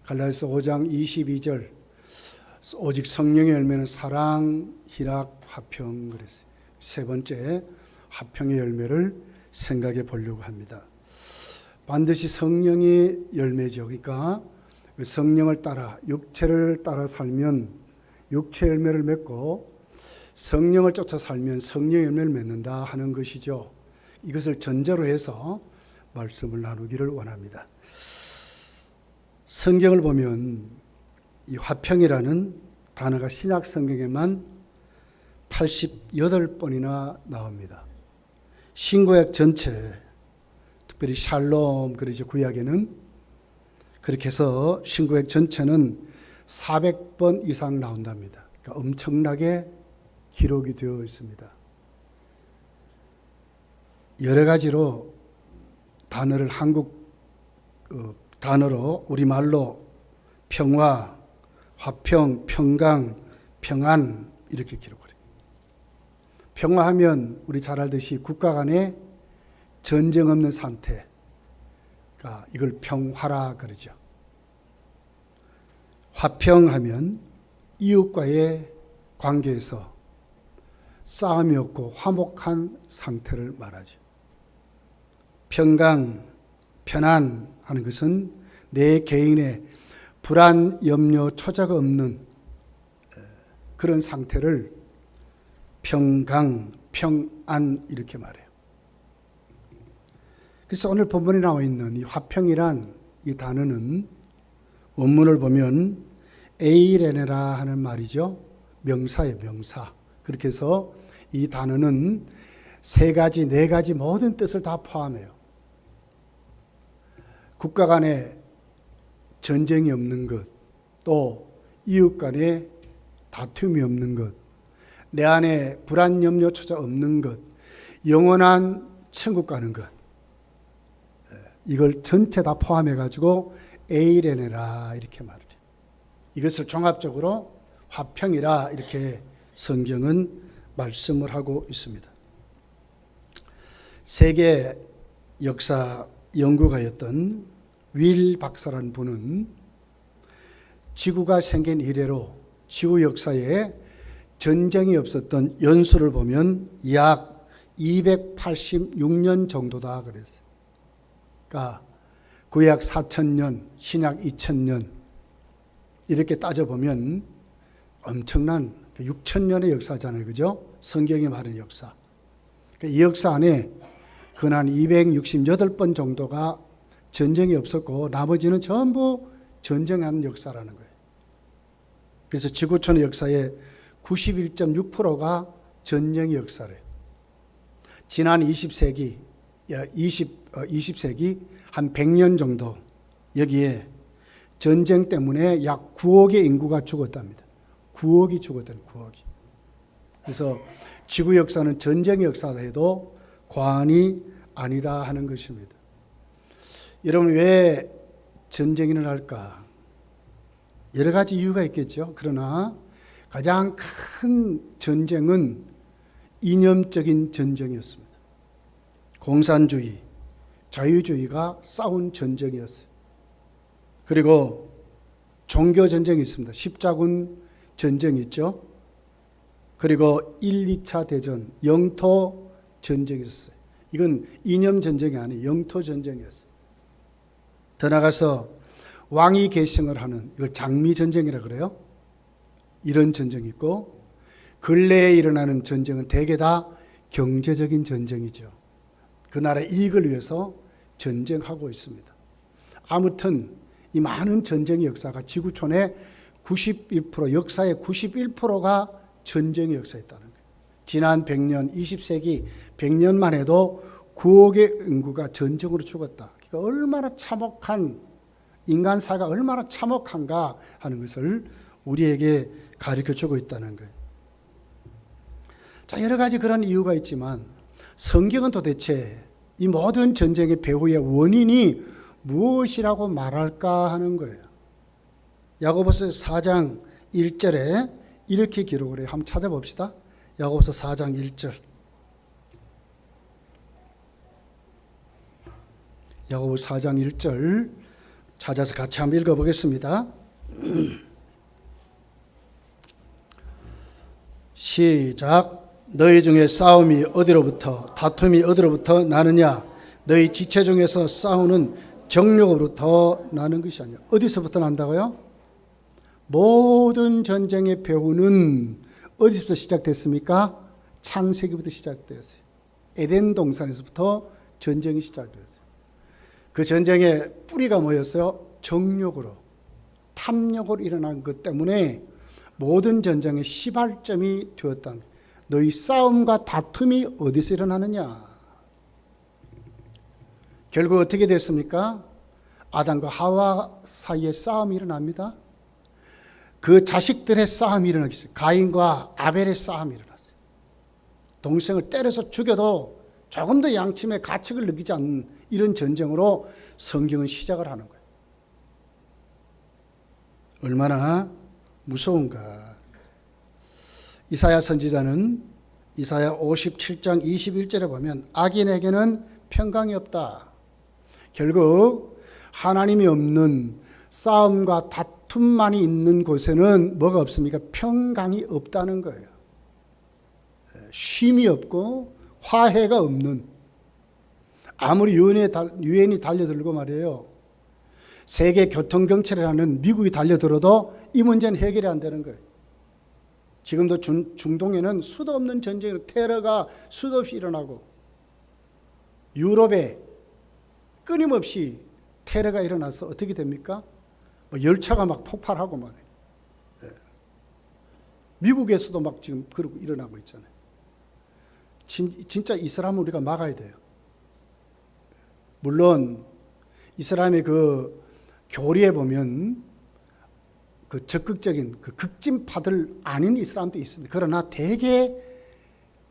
갈라디아서 5장 22절 오직 성령의 열매는 사랑, 희락, 화평 그랬어요. 세 번째 화평의 열매를 생각해 보려고 합니다. 반드시 성령의 열매죠. 그러니까 성령을 따라 육체를 따라 살면 육체 열매를 맺고 성령을 쫓아 살면 성령의 열매를 맺는다 하는 것이죠. 이것을 전제로 해서 말씀을 나누기를 원합니다. 성경을 보면 이 화평이라는 단어가 신약 성경에만 88번이나 나옵니다. 신구약 전체, 특별히 샬롬 그러죠. 구약에는 그렇게 해서 신구약 전체는 400번 이상 나온답니다. 그러니까 엄청나게 기록이 되어 있습니다. 여러 가지로 단어를 한국 단어로 우리말로 평화, 화평, 평강, 평안 이렇게 기록을 해요. 평화하면 우리 잘 알듯이 국가 간에 전쟁 없는 상태, 그러니까 이걸 평화라 그러죠. 화평하면 이웃과의 관계에서 싸움이 없고 화목한 상태를 말하죠. 평강, 편안하는 것은 내 개인의 불안, 염려, 초자가 없는 그런 상태를 평강, 평안 이렇게 말해요. 그래서 오늘 본문에 나와 있는 이 화평이란 이 단어는 원문을 보면 에이레네라 하는 말이죠. 명사예요, 명사. 그렇게 해서 이 단어는 세 가지, 네 가지 모든 뜻을 다 포함해요. 국가 간에 전쟁이 없는 것, 또 이웃 간에 다툼이 없는 것, 내 안에 불안, 염려, 초자 없는 것, 영원한 천국 가는 것, 이걸 전체 다 포함해가지고 에이레네라 이렇게 말해요. 이것을 종합적으로 화평이라 이렇게 성경은 말씀을 하고 있습니다. 세계 역사 연구가였던 윌 박사라는 분은 지구가 생긴 이래로 지구 역사에 전쟁이 없었던 연수를 보면 약 286년 정도다 그랬어요. 그러니까 구약 4000년, 신약 2000년 이렇게 따져보면 엄청난 6000년의 역사잖아요. 그죠? 성경이 말하는 역사. 이 역사 안에 근한 268번 정도가 전쟁이 없었고 나머지는 전부 전쟁한 역사라는 거예요. 그래서 지구촌의 역사의 91.6%가 전쟁의 역사래요. 지난 20세기 한 100년 정도 여기에 전쟁 때문에 약 9억의 인구가 죽었답니다. 9억이 죽었다는 9억이. 그래서 지구 역사는 전쟁의 역사다 해도 과언이 아니다 하는 것입니다. 여러분 왜 전쟁이 일어날까? 여러 가지 이유가 있겠죠. 그러나 가장 큰 전쟁은 이념적인 전쟁이었습니다. 공산주의, 자유주의가 싸운 전쟁이었어요. 그리고 종교 전쟁이 있습니다. 십자군 전쟁이 있죠. 그리고 1, 2차 대전, 영토 전쟁이 있었어요. 이건 이념 전쟁이 아니에요. 영토 전쟁이었어요. 더 나가서 왕위 계승을 하는 이걸 장미 전쟁이라 그래요. 이런 전쟁이 있고 근래에 일어나는 전쟁은 대개 다 경제적인 전쟁이죠. 그 나라의 이익을 위해서 전쟁하고 있습니다. 아무튼 이 많은 전쟁의 역사가 지구촌의 91%, 역사의 91%가 전쟁의 역사였다는 거예요. 지난 100년, 20세기 100년만 해도 9억의 인구가 전쟁으로 죽었다. 그러니까 얼마나 참혹한, 인간사가 얼마나 참혹한가 하는 것을 우리에게 가르쳐주고 있다는 거예요. 자, 여러 가지 그런 이유가 있지만 성경은 도대체 이 모든 전쟁의 배후의 원인이 무엇이라고 말할까 하는 거예요. 야고보서 4장 1절에 이렇게 기록을 해요. 한번 찾아봅시다. 야고보서 4장 1절. 야고보 4장 1절 찾아서 같이 한번 읽어보겠습니다. 시작. 너희 중에 싸움이 어디로부터 다툼이 어디로부터 나느냐? 너희 지체 중에서 싸우는 정욕으로부터 나는 것이 아니야. 어디서부터 난다고요? 모든 전쟁의 배후는 어디서부터 시작됐습니까? 창세기부터 시작되었어요. 에덴 동산에서부터 전쟁이 시작되었어요. 그 전쟁의 뿌리가 뭐였어요? 정욕으로, 탐욕으로 일어난 것 때문에 모든 전쟁의 시발점이 되었다는 거예요. 너희 싸움과 다툼이 어디서 일어나느냐? 결국 어떻게 됐습니까? 아담과 하와 사이에 싸움이 일어납니다. 그 자식들의 싸움이 일어났어요. 가인과 아벨의 싸움이 일어났어요. 동생을 때려서 죽여도 조금 더 양심의 가책을 느끼지 않는 이런 전쟁으로 성경은 시작을 하는 거예요. 얼마나 무서운가. 이사야 선지자는 이사야 57장 21절에 보면 악인에게는 평강이 없다. 결국 하나님이 없는 싸움과 다툼만이 있는 곳에는 뭐가 없습니까? 평강이 없다는 거예요. 쉼이 없고 화해가 없는, 아무리 유엔이 달려들고 말이에요, 세계 교통경찰이라는 미국이 달려들어도 이 문제는 해결이 안 되는 거예요. 지금도 중동에는 수도 없는 전쟁으로 테러가 수도 없이 일어나고, 유럽에 끊임없이 테러가 일어나서 어떻게 됩니까? 열차가 막 폭발하고 말이에요. 미국에서도 막 지금 그러고 일어나고 있잖아요. 진짜 이슬람을 우리가 막아야 돼요. 물론 이슬람의 그 교리에 보면 그 적극적인 그 극진파들 아닌 이슬람도 있습니다. 그러나 대개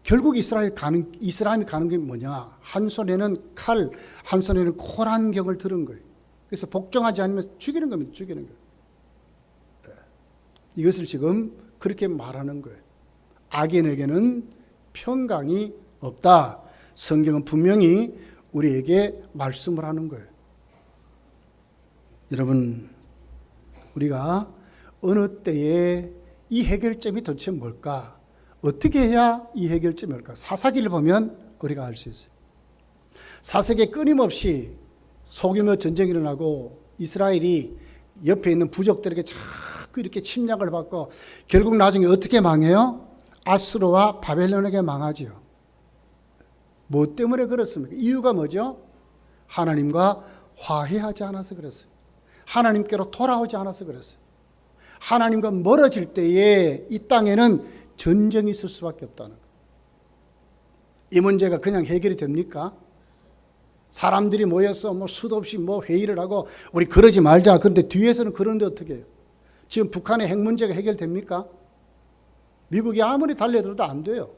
결국 이슬람이 가는 게 뭐냐? 한 손에는 칼, 한 손에는 코란경을 들은 거예요. 그래서 복종하지 않으면 죽이는 겁니다. 죽이는 거예요. 이것을 지금 그렇게 말하는 거예요. 악인에게는 평강이 없다. 성경은 분명히 우리에게 말씀을 하는 거예요. 여러분, 우리가 어느 때에 이 해결점이 도대체 뭘까? 어떻게 해야 이 해결점이 뭘까? 사사기를 보면 우리가 알 수 있어요. 사사기에 끊임없이 소규모 전쟁이 일어나고 이스라엘이 옆에 있는 부족들에게 자꾸 이렇게 침략을 받고 결국 나중에 어떻게 망해요? 아수르와 바벨론에게 망하지요. 뭐 때문에 그렇습니까? 이유가 뭐죠? 하나님과 화해하지 않아서 그랬어요. 하나님께로 돌아오지 않아서 그랬어요. 하나님과 멀어질 때에 이 땅에는 전쟁이 있을 수밖에 없다는 거예요. 이 문제가 그냥 해결이 됩니까? 사람들이 모여서 수도 없이 회의를 하고 우리 그러지 말자. 그런데 뒤에서는 그런데 어떻게 해요? 지금 북한의 핵 문제가 해결됩니까? 미국이 아무리 달려들어도 안 돼요.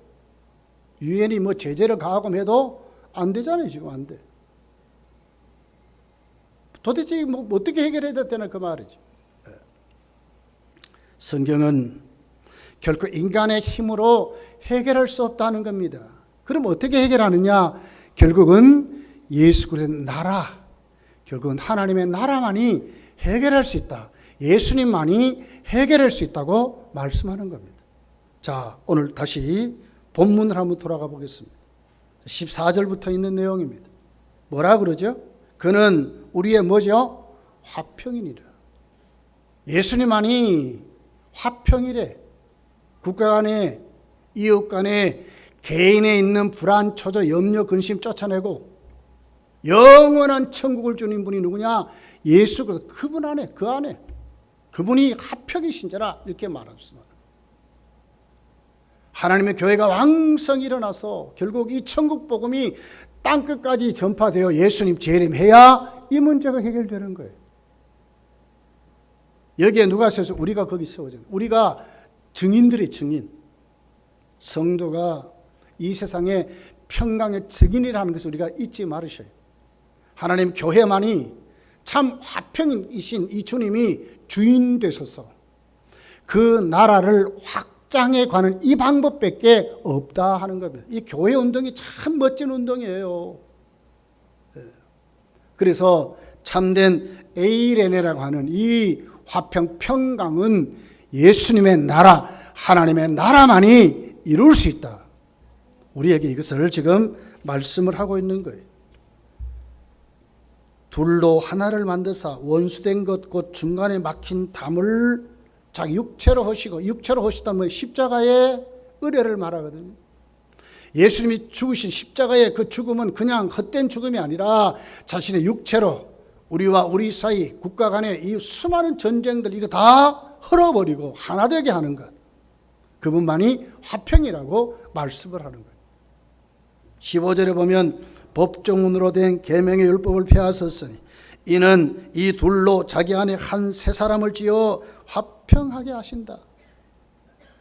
유엔이 제재를 가하고 해도 안 되잖아요. 지금 안 돼. 도대체 어떻게 해결해야 되나 그 말이지. 성경은 결코 인간의 힘으로 해결할 수 없다는 겁니다. 그럼 어떻게 해결하느냐? 결국은 예수 그리스도의 나라, 결국은 하나님의 나라만이 해결할 수 있다. 예수님만이 해결할 수 있다고 말씀하는 겁니다. 자, 오늘 다시 본문을 한번 돌아가 보겠습니다. 14절부터 있는 내용입니다. 뭐라 그러죠? 그는 우리의 뭐죠? 화평이니라. 예수님만이 화평이래. 국가 간에, 이웃 간에, 개인에 있는 불안, 초조, 염려, 근심 쫓아내고 영원한 천국을 주는 분이 누구냐? 예수 그리스도. 그분 안에, 그 안에 그분이 화평이신지라 이렇게 말했습니다. 하나님의 교회가 왕성히 일어나서 결국 이 천국 복음이 땅끝까지 전파되어 예수님 재림해야 이 문제가 해결되는 거예요. 여기에 누가 서서 우리가 거기 세워져요. 우리가 증인들이 증인. 성도가 이 세상의 평강의 증인이라는 것을 우리가 잊지 말으셔야 해요. 하나님 교회만이 참 화평이신 이 주님이 주인 되셔서 그 나라를 확장해 가는 이 방법밖에 없다 하는 겁니다. 이 교회 운동이 참 멋진 운동이에요. 그래서 참된 에이레네라고 하는 이 화평 평강은 예수님의 나라, 하나님의 나라만이 이룰 수 있다. 우리에게 이것을 지금 말씀을 하고 있는 거예요. 둘로 하나를 만드사 원수된 것 곧 중간에 막힌 담을 자기 육체로 하시고, 육체로 하시다면 십자가의 의례를 말하거든요. 예수님이 죽으신 십자가의 그 죽음은 그냥 헛된 죽음이 아니라 자신의 육체로 우리와 우리 사이, 국가 간의 이 수많은 전쟁들 이거 다 헐어버리고 하나 되게 하는 것, 그분만이 화평이라고 말씀을 하는 거예요. 15절에 보면 법조문으로 된 계명의 율법을 폐하셨으니 이는 이 둘로 자기 안에 한 세 사람을 지어 화평하게 하신다.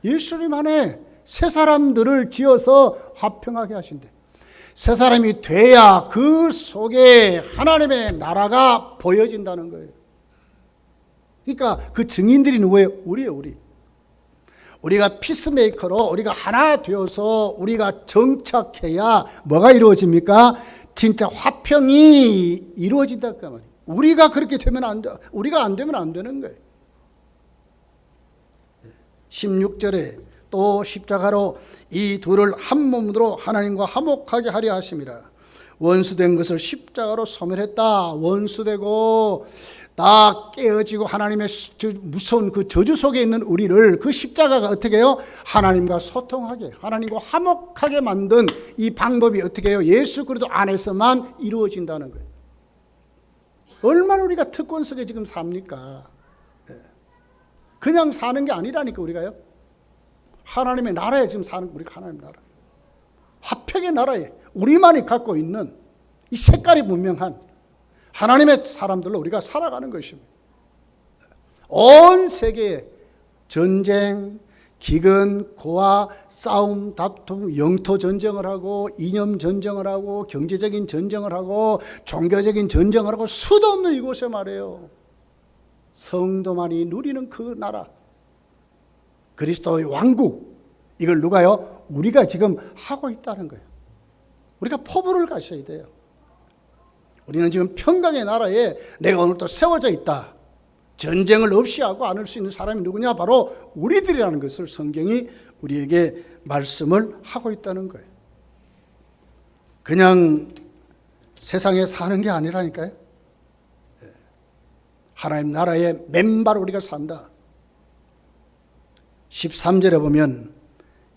예수님 안에 세 사람들을 지어서 화평하게 하신대. 세 사람이 돼야 그 속에 하나님의 나라가 보여진다는 거예요. 그러니까 그 증인들이 누구예요? 우리예요, 우리. 우리가 피스메이커로 우리가 하나 되어서 우리가 정착해야 뭐가 이루어집니까? 진짜 화평이 이루어진다 그 말이에요. 우리가 그렇게 되면 안 돼. 우리가 안 되면 안 되는 거예요. 16절에 또 십자가로 이 둘을 한 몸으로 하나님과 화목하게 하려 하심이라. 원수된 것을 십자가로 소멸했다. 원수되고 다 깨어지고 하나님의 무서운 그 저주 속에 있는 우리를 그 십자가가 어떻게 해요? 하나님과 소통하게, 하나님과 화목하게 만든 이 방법이 어떻게 해요? 예수 그리스도 안에서만 이루어진다는 거예요. 얼마나 우리가 특권 속에 지금 삽니까? 그냥 사는 게 아니라니까. 우리가요, 하나님의 나라에 지금 사는, 우리가 하나님의 나라, 화평의 나라에 우리만이 갖고 있는 이 색깔이 분명한 하나님의 사람들로 우리가 살아가는 것입니다. 온 세계에 전쟁, 기근, 고아, 싸움, 다툼, 영토 전쟁을 하고 이념 전쟁을 하고 경제적인 전쟁을 하고 종교적인 전쟁을 하고 수도 없는 이곳에 말이에요, 성도만이 누리는 그 나라, 그리스도의 왕국, 이걸 누가요? 우리가 지금 하고 있다는 거예요. 우리가 포부를 가셔야 돼요. 우리는 지금 평강의 나라에 내가 오늘 또 세워져 있다. 전쟁을 없이 하고 안을 수 있는 사람이 누구냐? 바로 우리들이라는 것을 성경이 우리에게 말씀을 하고 있다는 거예요. 그냥 세상에 사는 게 아니라니까요. 하나님 나라의 맨발 우리가 산다. 13절에 보면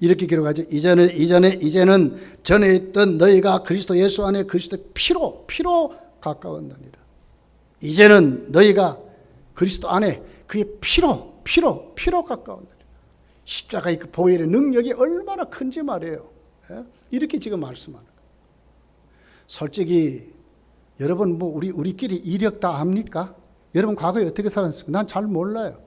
이렇게 기록하죠. 이제는 전에 있던 너희가 그리스도 예수 안에 그리스도의 피로 가까웠느니라. 이제는 너희가 그리스도 안에 그의 피로 가까웠느니라. 십자가의 그 보혈의 능력이 얼마나 큰지 말이에요. 이렇게 지금 말씀하는 거예요. 솔직히 여러분 뭐 우리끼리 이력 다 압니까? 여러분 과거에 어떻게 살았습니까? 난 잘 몰라요.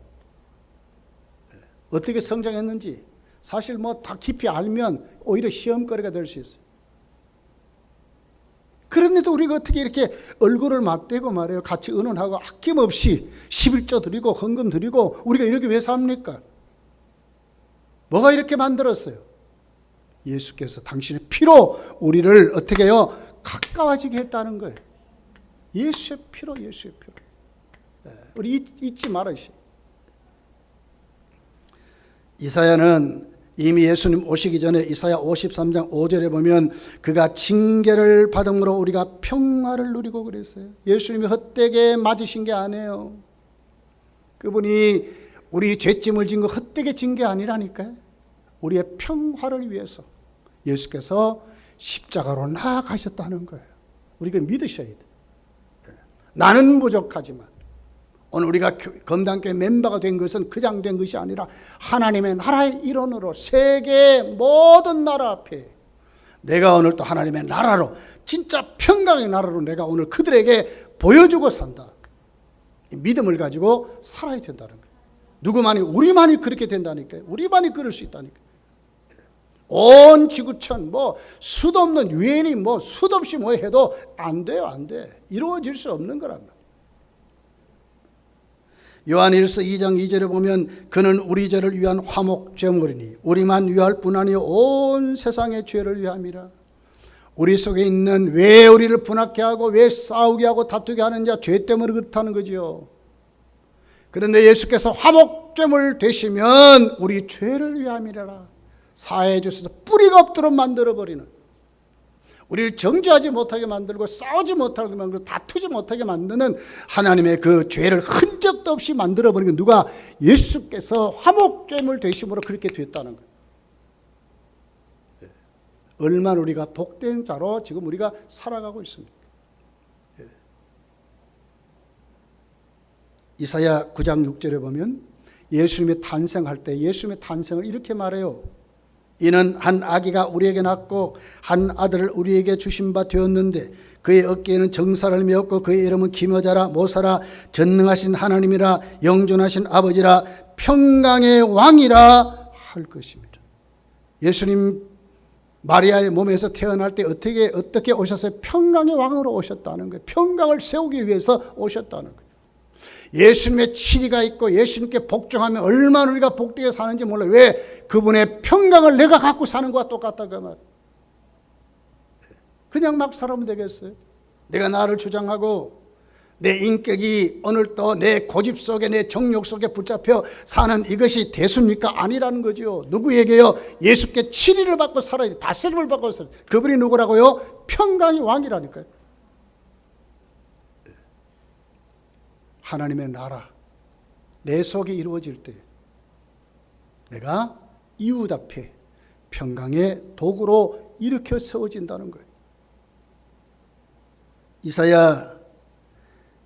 어떻게 성장했는지 사실 뭐 다 깊이 알면 오히려 시험거리가 될 수 있어요. 그런데도 우리가 어떻게 이렇게 얼굴을 맞대고 말이에요, 같이 의논하고 아낌없이 11조 드리고 헌금 드리고 우리가 이렇게 왜 삽니까? 뭐가 이렇게 만들었어요? 예수께서 당신의 피로 우리를 어떻게 해요? 가까워지게 했다는 거예요. 예수의 피로. 우리 잊지 말아요. 이사야는 이미 예수님 오시기 전에 이사야 53장 5절에 보면 그가 징계를 받음으로 우리가 평화를 누리고 그랬어요. 예수님이 헛되게 맞으신 게 아니에요. 그분이 우리 죄짐을 진 거 헛되게 진 게 아니라니까요. 우리의 평화를 위해서 예수께서 십자가로 나아가셨다는 거예요. 우리가 믿으셔야 돼요. 나는 부족하지만 오늘 우리가 건강교회 멤버가 된 것은 그냥 된 것이 아니라 하나님의 나라의 일원으로 세계 모든 나라 앞에 내가 오늘 또 하나님의 나라로, 진짜 평강의 나라로 내가 오늘 그들에게 보여주고 산다. 믿음을 가지고 살아야 된다는 거예요. 누구만이, 우리만이 그렇게 된다니까요. 우리만이 그럴 수 있다니까요. 온 지구촌 뭐 수도 없는 유엔이 뭐 수도 없이 뭐 해도 안 돼요. 안 돼. 이루어질 수 없는 거란 말이에요. 요한일서 2장 2절에 보면 그는 우리 죄를 위한 화목 제물이니 우리만 위할 뿐 아니요 온 세상의 죄를 위함이라. 우리 속에 있는 왜 우리를 분하게 하고 왜 싸우게 하고 다투게 하는지 죄 때문에 그렇다는 거죠. 그런데 예수께서 화목제물 되시면 우리 죄를 위함이라 사해 주셔서 뿌리가 없도록 만들어버리는, 우리를 정죄하지 못하게 만들고 싸우지 못하게 만들고 다투지 못하게 만드는 하나님의 그 죄를 흔적도 없이 만들어버리는, 누가? 예수께서 화목제물 되심으로 그렇게 됐다는 거예요. 얼마나 우리가 복된 자로 지금 우리가 살아가고 있습니까? 이사야 9장 6절에 보면 예수님이 탄생할 때 예수님의 탄생을 이렇게 말해요. 이는 한 아기가 우리에게 낳고 한 아들을 우리에게 주신 바 되었는데 그의 어깨에는 정사를 메었고 그의 이름은 기묘자라 모사라 전능하신 하나님이라 영존하신 아버지라 평강의 왕이라 할 것입니다. 예수님 마리아의 몸에서 태어날 때 어떻게 오셨어요? 평강의 왕으로 오셨다는 거예요. 평강을 세우기 위해서 오셨다는 거예요. 예수님의 치리가 있고 예수님께 복종하면 얼마나 우리가 복되게 사는지 몰라요. 왜? 그분의 평강을 내가 갖고 사는 것과 똑같다 그 말. 그냥 막 살아면 되겠어요? 내가 나를 주장하고 내 인격이 오늘도 내 고집 속에 내 정욕 속에 붙잡혀 사는 이것이 대수입니까? 아니라는 거죠. 누구에게요? 예수께 치리를 받고 살아야 돼. 다스림을 받고 살아야 돼. 그분이 누구라고요? 평강의 왕이라니까요. 하나님의 나라 내 속에 이루어질 때 내가 이웃 앞에 평강의 도구로 일으켜 세워진다는 거예요. 이사야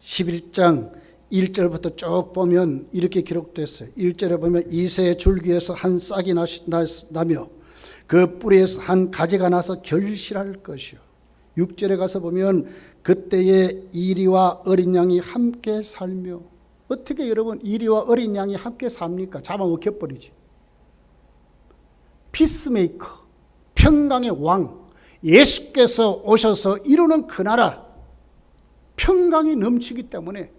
11장 1절부터 쭉 보면 이렇게 기록됐어요. 1절에 보면 이새의 줄기에서 한 싹이 나며 그 뿌리에서 한 가지가 나서 결실할 것이요. 6절에 가서 보면 그때에 이리와 어린 양이 함께 살며, 어떻게 여러분 이리와 어린 양이 함께 삽니까? 잡아먹혀버리지. 피스메이커, 평강의 왕, 예수께서 오셔서 이루는 그 나라, 평강이 넘치기 때문에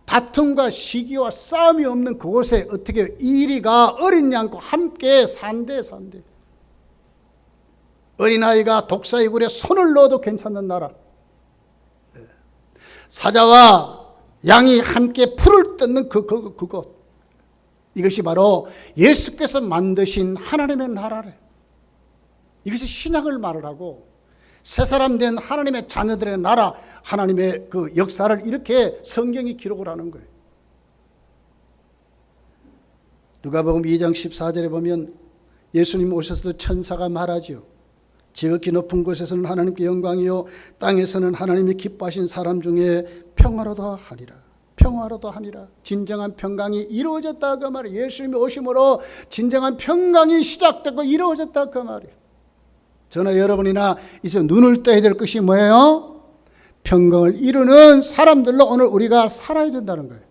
다툼과 시기와 싸움이 없는 그곳에 어떻게 이리가 어린 양과 함께 산대. 어린아이가 독사의 굴에 손을 넣어도 괜찮은 나라, 사자와 양이 함께 풀을 뜯는 그곳, 이것이 바로 예수께서 만드신 하나님의 나라래. 이것이 신약을 말을 하고 새사람 된 하나님의 자녀들의 나라, 하나님의 그 역사를 이렇게 성경이 기록을 하는 거예요. 누가복음 2장 14절에 보면 예수님 오셨을 때 천사가 말하죠. 지극히 높은 곳에서는 하나님께 영광이요 땅에서는 하나님이 기뻐하신 사람 중에 평화로다 하니라. 진정한 평강이 이루어졌다 그 말이에요. 예수님이 오심으로 진정한 평강이 시작되고 이루어졌다 그 말이에요. 저나 여러분이나 이제 눈을 떠야 될 것이 뭐예요? 평강을 이루는 사람들로 오늘 우리가 살아야 된다는 거예요.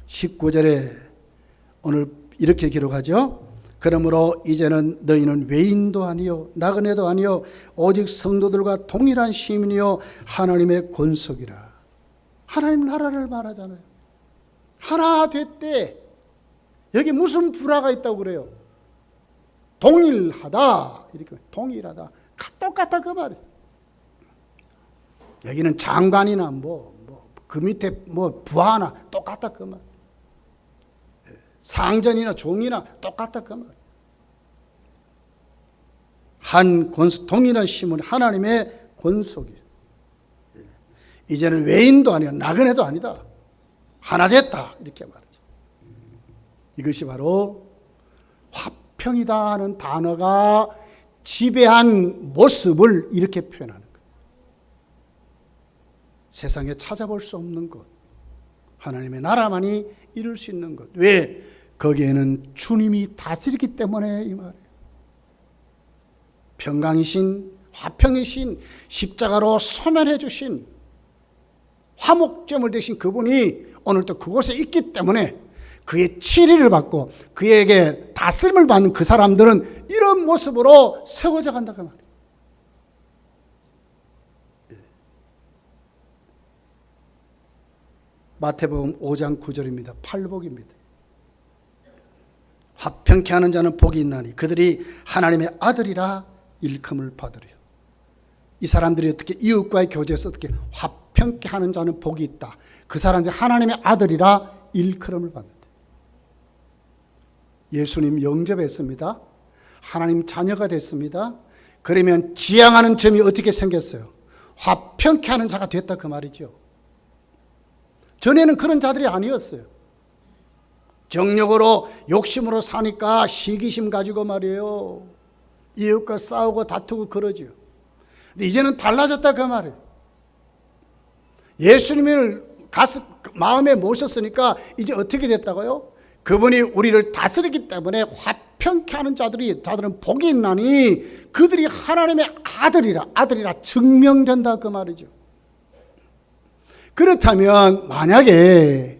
19절에 오늘 이렇게 기록하죠. 그러므로 이제는 너희는 외인도 아니요 나그네도 아니요 오직 성도들과 동일한 시민이요 하나님의 권속이라. 하나님 나라를 말하잖아요. 하나 됐대. 여기 무슨 불화가 있다고 그래요? 동일하다. 이렇게 동일하다. 똑같다 그 말이에요. 여기는 장관이나 그 밑에 부하나 똑같다 그 말. 상전이나 종이나 똑같다 그 말. 한 권속, 동일한 심은 하나님의 권속이. 이제는 외인도 아니야 나그네도 아니다. 하나 됐다 이렇게 말하죠. 이것이 바로 화평이다 하는 단어가 지배한 모습을 이렇게 표현하는 거예요. 세상에 찾아볼 수 없는 것, 하나님의 나라만이 이룰 수 있는 것. 왜? 거기에는 주님이 다스리기 때문에 이 말이에요. 평강이신, 화평이신, 십자가로 소멸해 주신, 화목제물 되신 그분이 오늘도 그곳에 있기 때문에 그의 치리를 받고 그에게 다스림을 받는 그 사람들은 이런 모습으로 세워져 간다 그 말이에요. 마태복음 5장 9절입니다. 팔복입니다. 화평케 하는 자는 복이 있나니 그들이 하나님의 아들이라 일컬음을 받으리요. 이 사람들이 어떻게 이웃과의 교제에서 어떻게 화평케 하는 자는 복이 있다. 그 사람들이 하나님의 아들이라 일컬음을 받는다. 예수님 영접했습니다. 하나님 자녀가 됐습니다. 그러면 지향하는 점이 어떻게 생겼어요? 화평케 하는 자가 됐다 그 말이죠. 전에는 그런 자들이 아니었어요. 정욕으로 욕심으로 사니까 시기심 가지고 말이에요. 이웃과 싸우고 다투고 그러죠. 근데 이제는 달라졌다 그 말이에요. 예수님을 마음에 모셨으니까 이제 어떻게 됐다고요? 그분이 우리를 다스리기 때문에 화평케 하는 자들은 복이 있나니 그들이 하나님의 아들이라 증명된다 그 말이죠. 그렇다면 만약에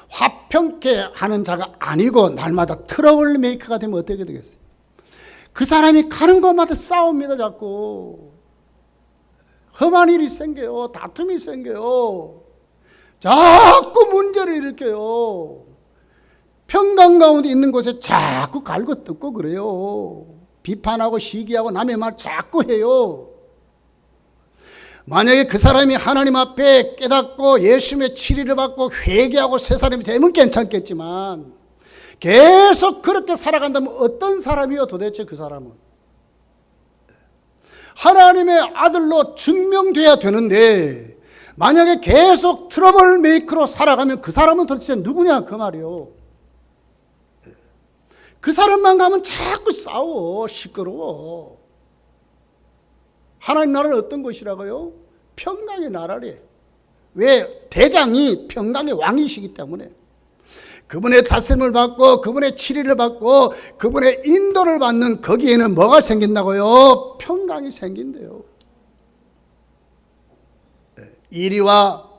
화평케 하는 자가 아니고 날마다 트러블 메이커가 되면 어떻게 되겠어요? 그 사람이 가는 곳마다 싸웁니다. 자꾸 험한 일이 생겨요. 다툼이 생겨요. 자꾸 문제를 일으켜요. 평강 가운데 있는 곳에 자꾸 갈고 뜯고 그래요. 비판하고 시기하고 남의 말 자꾸 해요. 만약에 그 사람이 하나님 앞에 깨닫고 예수님의 치리를 받고 회개하고 새 사람이 되면 괜찮겠지만 계속 그렇게 살아간다면 어떤 사람이요 도대체 그 사람은? 하나님의 아들로 증명돼야 되는데 만약에 계속 트러블 메이커로 살아가면 그 사람은 도대체 누구냐 그 말이요. 그 사람만 가면 자꾸 싸워 시끄러워. 하나님 나라는 어떤 것이라고요? 평강의 나라래. 왜? 대장이 평강의 왕이시기 때문에 그분의 다스림을 받고 그분의 치리를 받고 그분의 인도를 받는 거기에는 뭐가 생긴다고요? 평강이 생긴대요. 이리와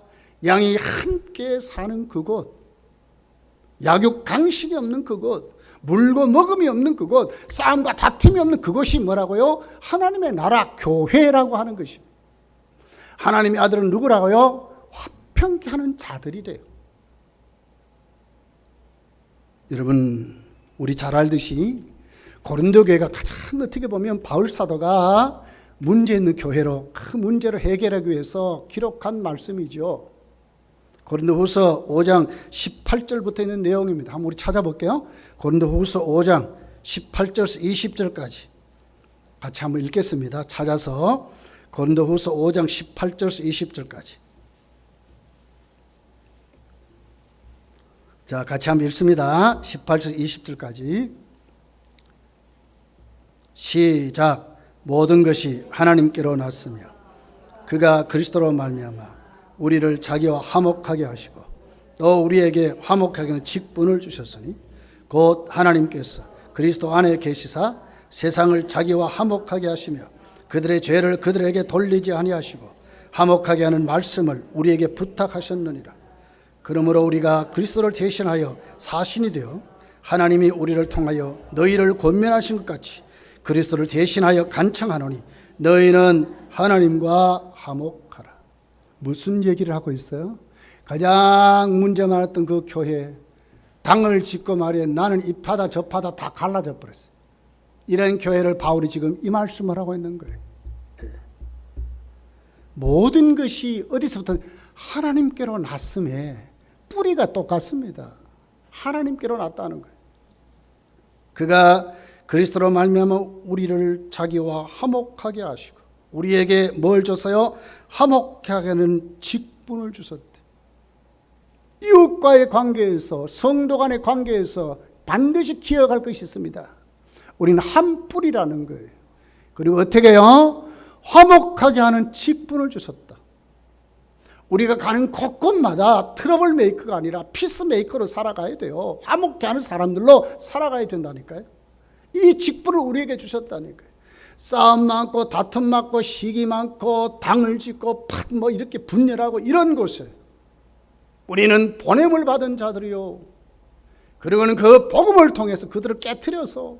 양이 함께 사는 그곳, 약육 강식이 없는 그곳, 물고 먹음이 없는 그곳, 싸움과 다툼이 없는 그것이 뭐라고요? 하나님의 나라, 교회라고 하는 것입니다. 하나님의 아들은 누구라고요? 화평케 하는 자들이래요. 여러분, 우리 잘 알듯이 고린도 교회가 가장 어떻게 보면 바울 사도가 문제 있는 교회로 그 문제를 해결하기 위해서 기록한 말씀이죠. 고린도후서 5장 18절부터 있는 내용입니다. 한번 우리 찾아볼게요. 고린도후서 5장 18절에서 20절까지 같이 한번 읽겠습니다. 찾아서 고린도후서 5장 18절에서 20절까지. 자, 같이 한번 읽습니다. 18절에서 20절까지. 시작. 모든 것이 하나님께로 났으며 그가 그리스도로 말미암아 우리를 자기와 화목하게 하시고 또 우리에게 화목하게 하는 직분을 주셨으니 곧 하나님께서 그리스도 안에 계시사 세상을 자기와 화목하게 하시며 그들의 죄를 그들에게 돌리지 아니하시고 화목하게 하는 말씀을 우리에게 부탁하셨느니라. 그러므로 우리가 그리스도를 대신하여 사신이 되어 하나님이 우리를 통하여 너희를 권면하신 것 같이 그리스도를 대신하여 간청하노니 너희는 하나님과 화목하라. 무슨 얘기를 하고 있어요? 가장 문제 많았던 그 교회 당을 짓고 말이에요. 나는 이 파다 저 파다 다 갈라져 버렸어요. 이런 교회를 바울이 지금 이 말씀을 하고 있는 거예요. 모든 것이 어디서부터 하나님께로 났음에 뿌리가 똑같습니다. 하나님께로 났다는 거예요. 그가 그리스도로 말미암아 우리를 자기와 화목하게 하시고 우리에게 뭘 줬어요? 화목하게 하는 직분을 주셨대. 이웃과의 관계에서 성도 간의 관계에서 반드시 기억할 것이 있습니다. 우리는 한 뿌리라는 거예요. 그리고 어떻게 해요? 화목하게 하는 직분을 주셨다. 우리가 가는 곳곳마다 트러블 메이커가 아니라 피스 메이커로 살아가야 돼요. 화목케 하는 사람들로 살아가야 된다니까요. 이 직분을 우리에게 주셨다니까요. 싸움 많고 다툼 많고 시기 많고 당을 짓고 뭐 이렇게 분열하고 이런 곳에 우리는 보냄을 받은 자들이요. 그리고는 그 복음을 통해서 그들을 깨트려서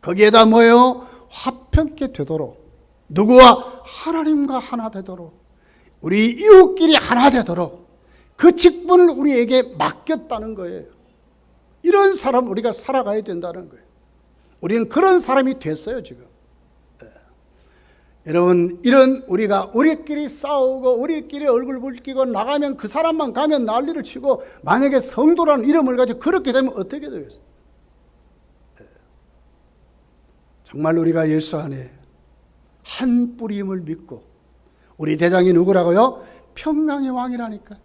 거기에다 뭐예요? 화평케 되도록 누구와? 하나님과 하나 되도록 우리 이웃끼리 하나 되도록 그 직분을 우리에게 맡겼다는 거예요. 이런 사람 우리가 살아가야 된다는 거예요. 우리는 그런 사람이 됐어요 지금. 여러분, 이런 우리가 우리끼리 싸우고 우리끼리 얼굴 붉히고 나가면 그 사람만 가면 난리를 치고, 만약에 성도라는 이름을 가지고 그렇게 되면 어떻게 되겠어요? 정말 우리가 예수 안에 한 뿌림을 믿고, 우리 대장이 누구라고요? 평강의 왕이라니까.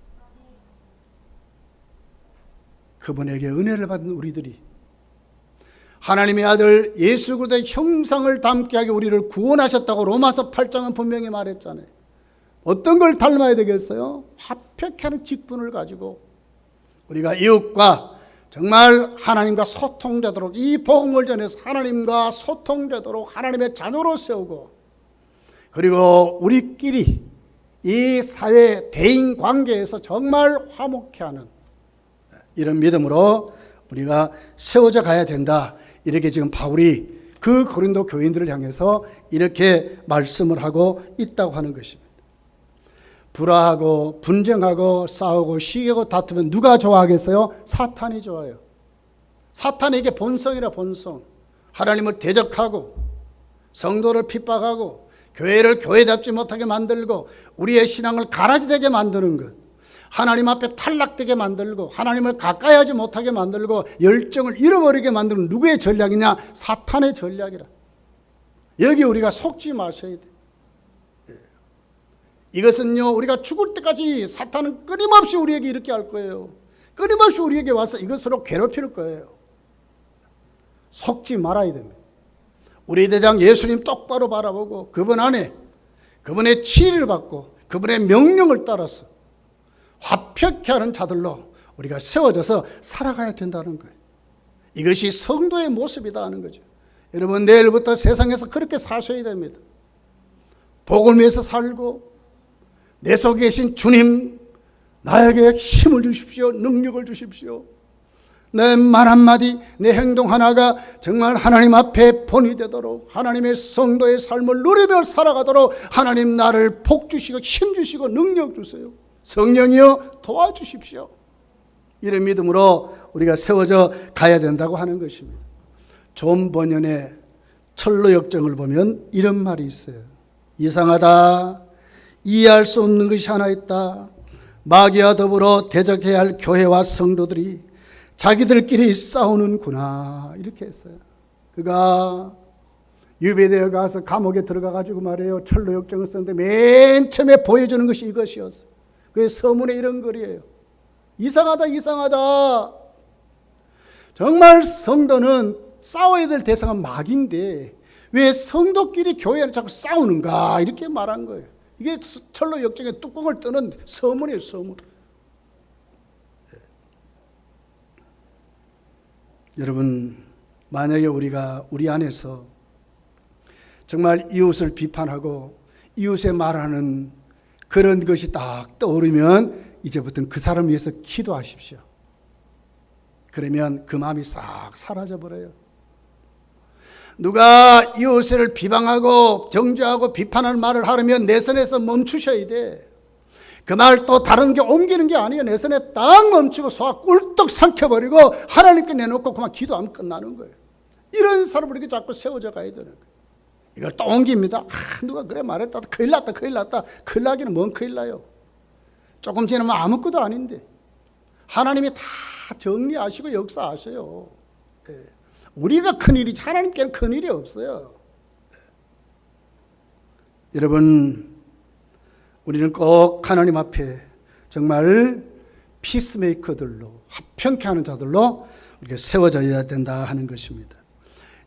그분에게 은혜를 받은 우리들이 하나님의 아들 예수 그리스도의 형상을 닮게 하게 우리를 구원하셨다고 로마서 8장은 분명히 말했잖아요. 어떤 걸 닮아야 되겠어요? 화평케 하는 직분을 가지고 우리가 이웃과 정말 하나님과 소통되도록, 이 복음을 전해서 하나님과 소통되도록 하나님의 자녀로 세우고, 그리고 우리끼리 이 사회 대인 관계에서 정말 화목케 하는 이런 믿음으로 우리가 세워져 가야 된다. 이렇게 지금 바울이 그 고린도 교인들을 향해서 이렇게 말씀을 하고 있다고 하는 것입니다. 불화하고 분쟁하고 싸우고 시기하고 다투면 누가 좋아하겠어요? 사탄이 좋아요. 사탄에게 본성이라 본성. 하나님을 대적하고 성도를 핍박하고 교회를 교회답지 못하게 만들고 우리의 신앙을 가라지되게 만드는 것, 하나님 앞에 탈락되게 만들고 하나님을 가까이 하지 못하게 만들고 열정을 잃어버리게 만드는 누구의 전략이냐? 사탄의 전략이라. 여기 우리가 속지 마셔야 돼. 이것은요, 우리가 죽을 때까지 사탄은 끊임없이 우리에게 이렇게 할 거예요. 끊임없이 우리에게 와서 이것으로 괴롭힐 거예요. 속지 말아야 됩니다. 우리 대장 예수님 똑바로 바라보고 그분 안에 그분의 치리를 받고 그분의 명령을 따라서 화평케 하는 자들로 우리가 세워져서 살아가야 된다는 거예요. 이것이 성도의 모습이다 하는 거죠. 여러분, 내일부터 세상에서 그렇게 사셔야 됩니다. 복을 위해서 살고, 내 속에 계신 주님 나에게 힘을 주십시오. 능력을 주십시오. 내 말 한마디, 내 행동 하나가 정말 하나님 앞에 본이 되도록, 하나님의 성도의 삶을 누리며 살아가도록 하나님 나를 복 주시고 힘 주시고 능력 주세요. 성령이여 도와주십시오. 이런 믿음으로 우리가 세워져 가야 된다고 하는 것입니다. 존 버년의 철로 역정을 보면 이런 말이 있어요. 이상하다. 이해할 수 없는 것이 하나 있다. 마귀와 더불어 대적해야 할 교회와 성도들이 자기들끼리 싸우는구나. 이렇게 했어요. 그가 유배되어 가서 감옥에 들어가 가지고 말해요. 철로 역정을 썼는데 맨 처음에 보여주는 것이 이것이었어요. 그 서문에 이런 글이에요. 이상하다, 이상하다. 정말 성도는 싸워야 될 대상은 마귀인데 왜 성도끼리 교회 안에 자꾸 싸우는가? 이렇게 말한 거예요. 이게 철로 역정의 뚜껑을 뜨는 서문이에요, 서문. 여러분, 만약에 우리가 우리 안에서 정말 이웃을 비판하고 이웃의 말하는 그런 것이 딱 떠오르면 이제부터는 그 사람을 위해서 기도하십시오. 그러면 그 마음이 싹 사라져버려요. 누가 이웃을 비방하고 정죄하고 비판하는 말을 하려면 내 선에서 멈추셔야 돼. 그 말 또 다른 게 옮기는 게 아니에요. 내 선에 딱 멈추고 속 꿀떡 삼켜버리고 하나님께 내놓고 그만 기도하면 끝나는 거예요. 이런 사람을 이렇게 자꾸 세워져 가야 되는 거예요. 이걸 또 옮깁니다. 누가 그래 말했다. 큰일 났다. 큰일 났다. 큰일 나기는 뭔 큰일 나요. 조금 지나면 아무것도 아닌데 하나님이 다 정리하시고 역사하셔요. 우리가 큰일이지 하나님께는 큰일이 없어요. 여러분, 우리는 꼭 하나님 앞에 정말 피스메이커들로, 화평케 하는 자들로 이렇게 세워져야 된다 하는 것입니다.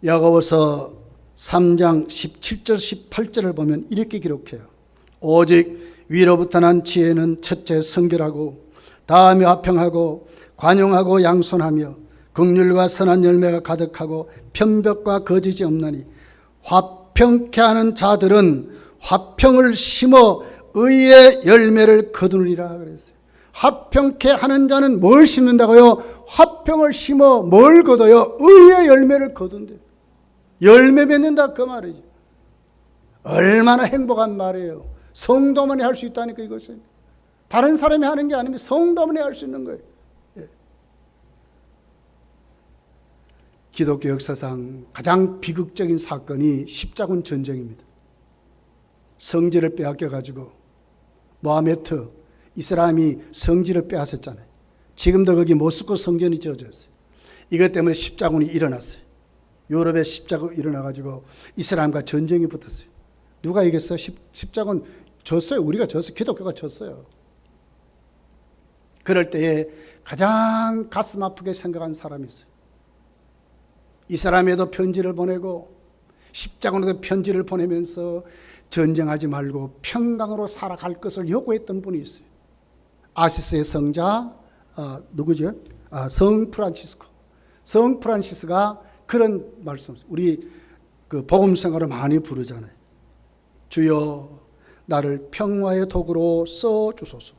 야고보서 3장 17절 18절을 보면 이렇게 기록해요. 오직 위로부터 난 지혜는 첫째 성결하고 다음에 화평하고 관용하고 양손하며 긍휼과 선한 열매가 가득하고 편벽과 거짓이 없나니 화평케 하는 자들은 화평을 심어 의의 열매를 거두리라 그랬어요. 화평케 하는 자는 뭘 심는다고요? 화평을 심어 뭘 거둬요? 의의 열매를 거둔대요. 열매 맺는다 그 말이지. 얼마나 행복한 말이에요. 성도만이 할 수 있다니까 이것은. 다른 사람이 하는 게 아니면 성도만이 할 수 있는 거예요. 기독교 역사상 가장 비극적인 사건이 십자군 전쟁입니다. 성지를 빼앗겨가지고 모하메트 이슬람이 성지를 빼앗았잖아요. 지금도 거기 모스크 성전이 지어져 있어요. 이것 때문에 십자군이 일어났어요. 유럽에 십자군이 일어나가지고 이슬람과 전쟁이 붙었어요. 누가 이겼어요? 십자군 졌어요. 우리가 졌어요. 기독교가 졌어요. 그럴 때에 가장 가슴 아프게 생각한 사람이 있어요. 이 사람에도 편지를 보내고 십자군에도 편지를 보내면서 전쟁하지 말고 평강으로 살아갈 것을 요구했던 분이 있어요. 아시스의 성자 누구죠? 성 프란치스코. 성 프란치스가 그런 말씀, 우리 그 복음성가로 많이 부르잖아요. 주여 나를 평화의 도구로 써 주소서.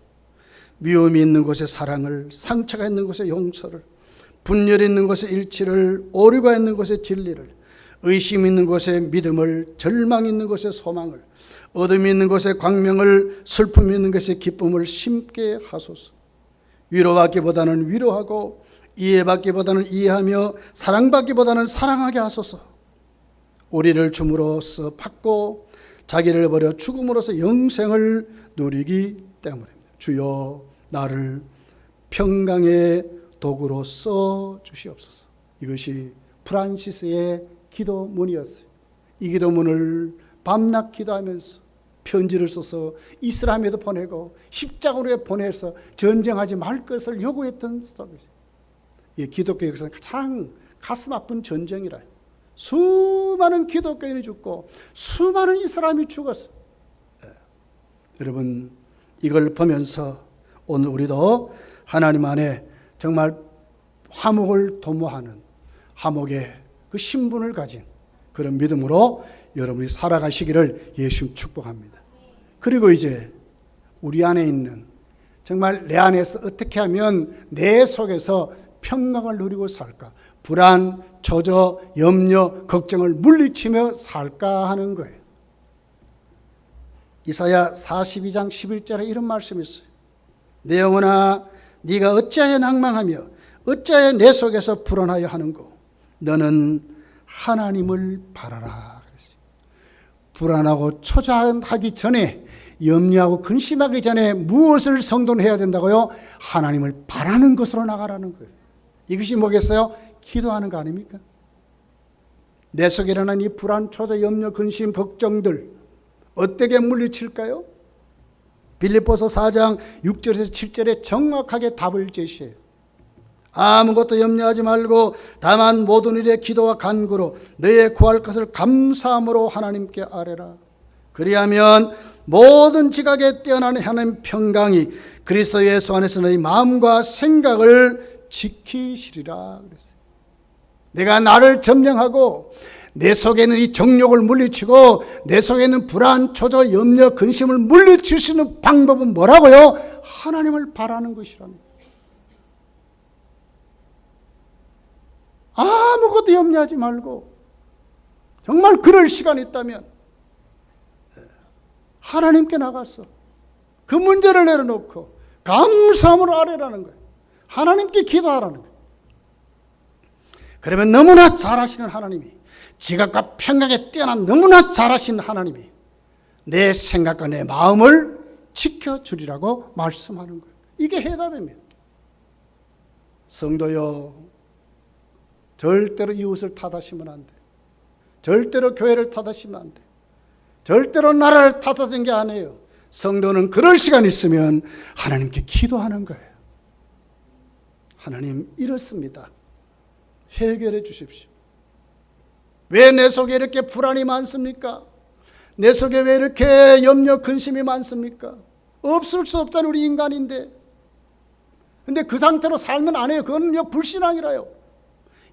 미움이 있는 곳에 사랑을, 상처가 있는 곳에 용서를, 분열이 있는 곳에 일치를, 오류가 있는 곳에 진리를, 의심 있는 곳에 믿음을, 절망 있는 곳에 소망을, 어둠이 있는 곳에 광명을, 슬픔이 있는 곳에 기쁨을 심게 하소서. 위로받기보다는 위로하고 이해받기보다는 이해하며 사랑받기보다는 사랑하게 하소서. 우리를 줌으로써 받고 자기를 버려 죽음으로써 영생을 누리기 때문입니다. 주여 나를 평강의 도구로 써 주시옵소서. 이것이 프란시스의 기도문이었어요. 이 기도문을 밤낮 기도하면서 편지를 써서 이슬람에도 보내고 십자군에 보내서 전쟁하지 말 것을 요구했던 스토리죠. 이 기독교 역사는 가장 가슴 아픈 전쟁이라. 수많은 기독교인이 죽고 수많은 이슬람이 죽었어. 여러분 이걸 보면서 오늘 우리도 하나님 안에 정말 화목을 도모하는 화목의 그 신분을 가진 그런 믿음으로 여러분이 살아가시기를 예수님 축복합니다. 그리고 이제 우리 안에 있는 정말 내 안에서 어떻게 하면 내 속에서 평강을 누리고 살까? 불안, 조저, 염려, 걱정을 물리치며 살까 하는 거예요. 이사야 42장 11절에 이런 말씀이 있어요. 내 영혼아 네가 어찌하여 낭망하며 어찌하여 내 속에서 불안하여 하는고 너는 하나님을 바라라. 그랬어요. 불안하고 초조하기 전에 염려하고 근심하기 전에 무엇을 성도해야 된다고요? 하나님을 바라는 것으로 나가라는 거예요. 이것이 뭐겠어요? 기도하는 거 아닙니까? 내 속에 일어난 이 불안, 초조, 염려, 근심, 걱정들 어떻게 물리칠까요? 빌립보서 4장 6절에서 7절에 정확하게 답을 제시해요. 아무것도 염려하지 말고 다만 모든 일에 기도와 간구로 너의 구할 것을 감사함으로 하나님께 아뢰라. 그리하면 모든 지각에 뛰어난 하나님 평강이 그리스도 예수 안에서 너희 마음과 생각을 지키시리라 그랬어요. 내가 나를 점령하고 내 속에 있는 이 정욕을 물리치고 내 속에 있는 불안, 초조, 염려, 근심을 물리칠 수 있는 방법은 뭐라고요? 하나님을 바라는 것이랍니다. 아무것도 염려하지 말고 정말 그럴 시간이 있다면 하나님께 나가서 그 문제를 내려놓고 감사함으로 아뢰라는 거예요. 하나님께 기도하라는 거예요. 그러면 너무나 잘하시는 하나님이, 지각과 평강에 뛰어난 너무나 잘하시는 하나님이 내 생각과 내 마음을 지켜주리라고 말씀하는 거예요. 이게 해답입니다. 성도여, 절대로 이웃을 탓하시면 안 돼. 절대로 교회를 탓하시면 안 돼. 절대로 나라를 탓하는 게 아니에요. 성도는 그럴 시간 있으면 하나님께 기도하는 거예요. 하나님 이렇습니다. 해결해 주십시오. 왜 내 속에 이렇게 불안이 많습니까? 내 속에 왜 이렇게 염려, 근심이 많습니까? 없을 수 없잖아요. 우리 인간인데. 근데 그 상태로 살면 안 해요. 그건 불신앙이라요.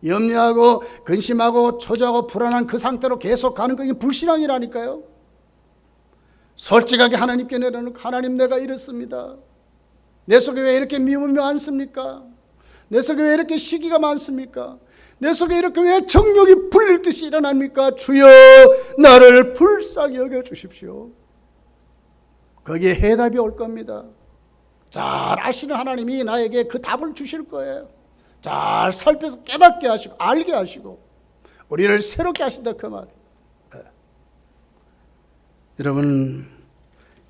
염려하고 근심하고 초조하고 불안한 그 상태로 계속 가는 거 이게 불신앙이라니까요. 솔직하게 하나님께 내려놓고 하나님 내가 이렇습니다. 내 속에 왜 이렇게 미움이 많습니까? 내 속에 왜 이렇게 시기가 많습니까? 내 속에 이렇게 왜 정욕이 불릴 듯이 일어납니까? 주여 나를 불쌍히 여겨 주십시오. 거기에 해답이 올 겁니다. 잘 아시는 하나님이 나에게 그 답을 주실 거예요. 잘 살펴서 깨닫게 하시고 알게 하시고 우리를 새롭게 하신다 그 말. 여러분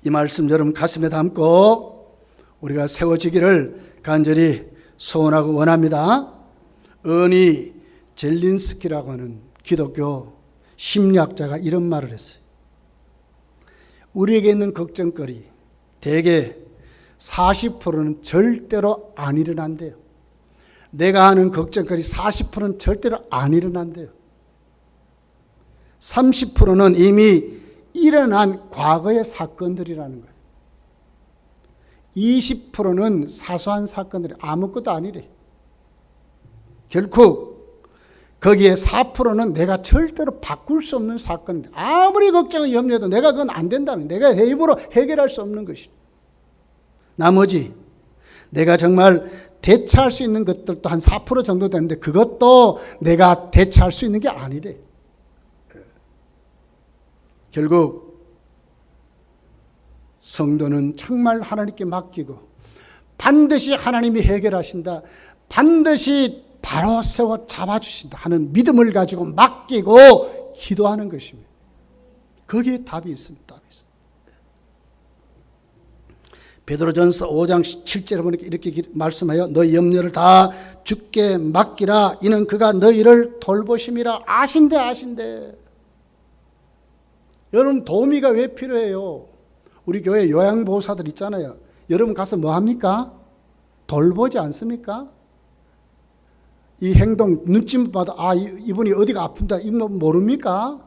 이 말씀 여러분 가슴에 담고 우리가 세워지기를 간절히 소원하고 원합니다. 어니 젤린스키라고 하는 기독교 심리학자가 이런 말을 했어요. 우리에게 있는 걱정거리 대개 40%는 절대로 안 일어난대요. 내가 하는 걱정거리 40%는 절대로 안 일어난대요. 30%는 이미 일어난 과거의 사건들이라는 거예요. 20%는 사소한 사건들이 아무것도 아니래. 결국 거기에 4%는 내가 절대로 바꿀 수 없는 사건. 아무리 걱정을 염려해도 내가 그건 안 된다는, 내가 입으로 해결할 수 없는 것이다. 나머지 내가 정말 대처할 수 있는 것들도 한 4% 정도 되는데 그것도 내가 대처할 수 있는 게 아니래. 결국 성도는 정말 하나님께 맡기고 반드시 하나님이 해결하신다, 반드시 바로 세워 잡아주신다 하는 믿음을 가지고 맡기고 기도하는 것입니다. 거기에 답이 있습니다. 답이 있습니다. 베드로전서 5장 7절에 보니까 이렇게 말씀하여 너희 염려를 다 주께 맡기라. 이는 그가 너희를 돌보심이라. 아신대. 여러분 도우미가 왜 필요해요? 우리 교회 요양보호사들 있잖아요. 여러분 가서 뭐 합니까? 돌보지 않습니까? 이 행동 눈치 봐도 이분이 어디가 아픈다 이분 모릅니까?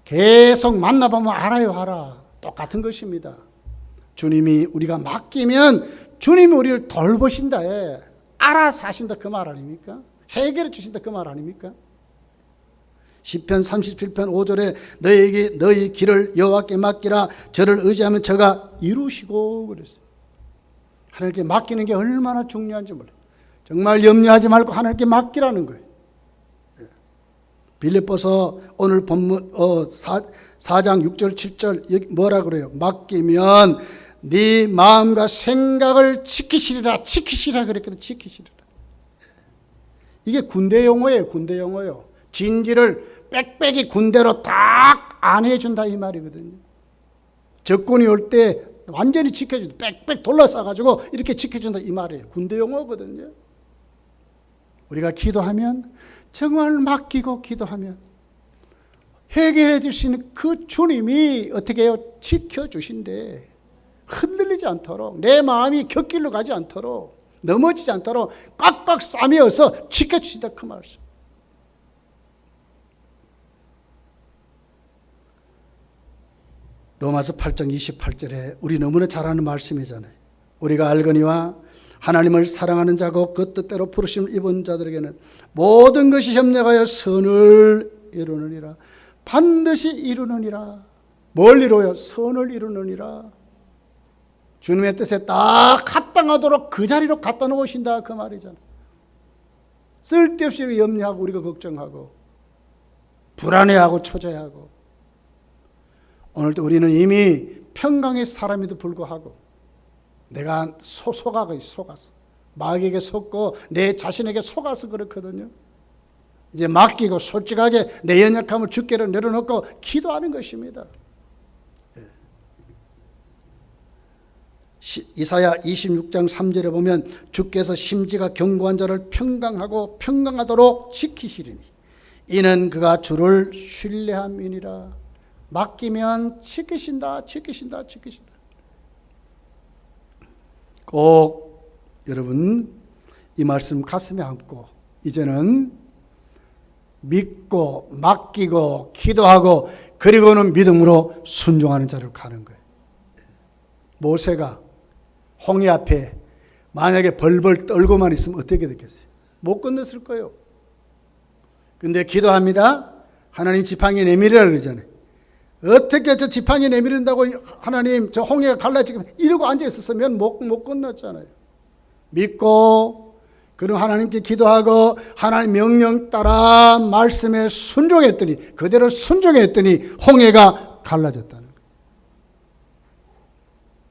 계속 만나보면 알아. 똑같은 것입니다. 주님이 우리가 맡기면 주님이 우리를 돌보신다. 알아서 하신다 그 말 아닙니까? 해결해 주신다 그 말 아닙니까? 시편 37편 5절에 너희에게 너희 길을 여호와께 맡기라. 저를 의지하면 저가 이루시고 그랬어요. 하나님께 맡기는 게 얼마나 중요한지 몰라요. 정말 염려하지 말고 하나님께 맡기라는 거예요. 빌립보서 오늘 본문 4장 6절 7절 여기 뭐라 그래요? 맡기면 네 마음과 생각을 지키시리라 그랬거든. 지키시리라. 이게 군대 용어예요. 군대 용어요. 진지를 빽빽이 군대로 딱 안해준다 이 말이거든요. 적군이 올 때 완전히 지켜준다. 빽빽 둘러싸가지고 이렇게 지켜준다 이 말이에요. 군대 용어거든요. 우리가 기도하면 정말 맡기고 기도하면 해결해 줄 수 있는 그 주님이 어떻게 해요? 지켜주신대. 흔들리지 않도록 내 마음이 곁길로 가지 않도록 넘어지지 않도록 꽉꽉 싸매어서 지켜주신다 그 말씀. 로마서 8장 28절에 우리 너무나 잘 아는 말씀이잖아요. 우리가 알거니와 하나님을 사랑하는 자고 그 뜻대로 부르심을 입은 자들에게는 모든 것이 협력하여 선을 이루느니라. 반드시 이루느니라. 뭘 이루어요? 선을 이루느니라. 주님의 뜻에 딱 합당하도록 그 자리로 갖다 놓으신다 그 말이잖아요. 쓸데없이 염려하고 우리가 걱정하고 불안해하고 초조해하고 오늘도 우리는 이미 평강의 사람에도 불구하고 내가 속아서 마귀에게 속고 내 자신에게 속아서 그렇거든요. 이제 맡기고 솔직하게 내 연약함을 주께로 내려놓고 기도하는 것입니다. 이사야 26장 3절에 보면 주께서 심지가 견고한 자를 평강하고 평강하도록 지키시리니 이는 그가 주를 신뢰함이니라. 맡기면 지키신다. 꼭 여러분 이 말씀 가슴에 안고 이제는 믿고 맡기고 기도하고 그리고는 믿음으로 순종하는 자로 가는 거예요. 모세가 홍해 앞에 만약에 벌벌 떨고만 있으면 어떻게 됐겠어요? 못 건넜을 거예요. 근데 기도합니다. 하나님 지팡이 내밀으라 그러잖아요. 어떻게 저 지팡이 내밀은다고 하나님 저 홍해가 갈라지고 이러고 앉아 있었으면 못 건넜잖아요. 믿고 그리고 하나님께 기도하고 하나님 명령 따라 말씀에 순종했더니 그대로 순종했더니 홍해가 갈라졌다는 거예요.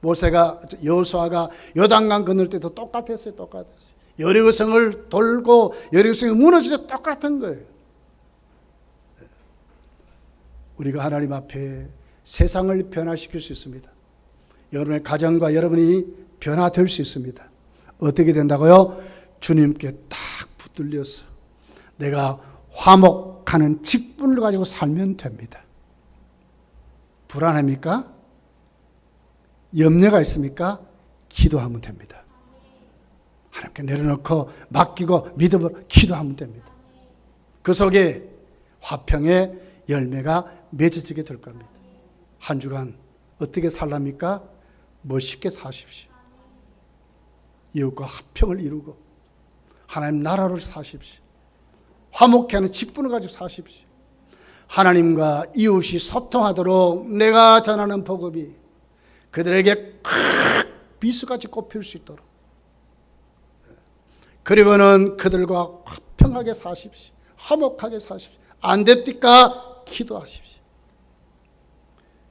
모세가 여호수아가 요단강 건널 때도 똑같았어요. 여리고성을 돌고 여리고성이 무너지자 똑같은 거예요. 우리가 하나님 앞에 세상을 변화시킬 수 있습니다. 여러분의 가정과 여러분이 변화될 수 있습니다. 어떻게 된다고요? 주님께 딱 붙들려서 내가 화목하는 직분을 가지고 살면 됩니다. 불안합니까? 염려가 있습니까? 기도하면 됩니다. 하나님께 내려놓고 맡기고 믿음으로 기도하면 됩니다. 그 속에 화평의 열매가 맺어지게 될 겁니다. 한 주간 어떻게 살랍니까? 멋있게 사십시오. 이웃과 화평을 이루고 하나님 나라를 사십시오. 화목케 하는 직분을 가지고 사십시오. 하나님과 이웃이 소통하도록 내가 전하는 복음이 그들에게 비수같이 꼽힐 수 있도록, 그리고는 그들과 화평하게 사십시오. 화목하게 사십시오. 안 됩니까? 기도하십시오.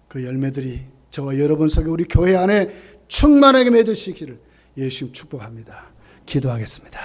그 열매들이 저와 여러분 속에 우리 교회 안에 충만하게 맺으시기를 예수님 축복합니다. 기도하겠습니다.